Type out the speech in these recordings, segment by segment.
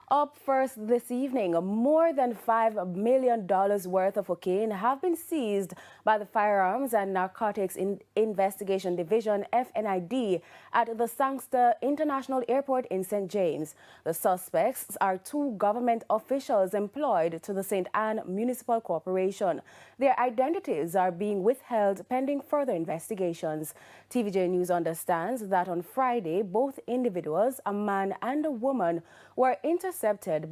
Up first this evening, more than $5 million worth of cocaine have been seized by the Firearms and Narcotics Investigation Division (FNID) at the Sangsters International Airport in St. James. The suspects are two government officials employed to the St. Anne Municipal Corporation. Their identities are being withheld pending further investigations. TVJ News understands that on Friday, both individuals, a man and a woman, were intercepted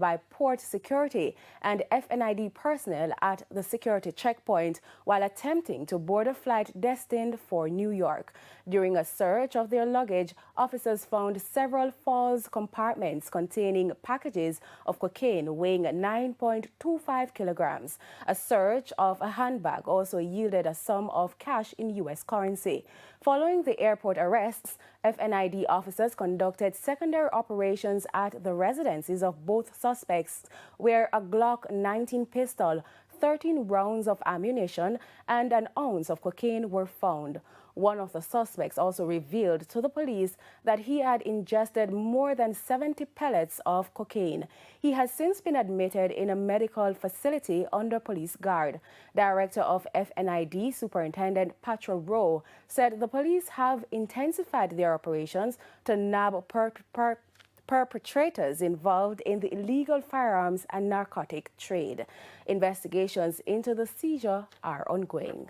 by port security and FNID personnel at the security checkpoint while attempting to board a flight destined for New York. During a search of their luggage, officers found several false compartments containing packages of cocaine weighing 9.25 kilograms. A search of a handbag also yielded a sum of cash in U.S. currency. Following the airport arrests, FNID officers conducted secondary operations at the residences of both suspects, where a Glock 19 pistol, 13 rounds of ammunition, and an ounce of cocaine were found. One of the suspects also revealed to the police that he had ingested more than 70 pellets of cocaine. He has since been admitted in a medical facility under police guard. Director of FNID, Superintendent Patra Rowe, said the police have intensified their operations to nab perpetrators involved in the illegal firearms and narcotic trade. Investigations into the seizure are ongoing.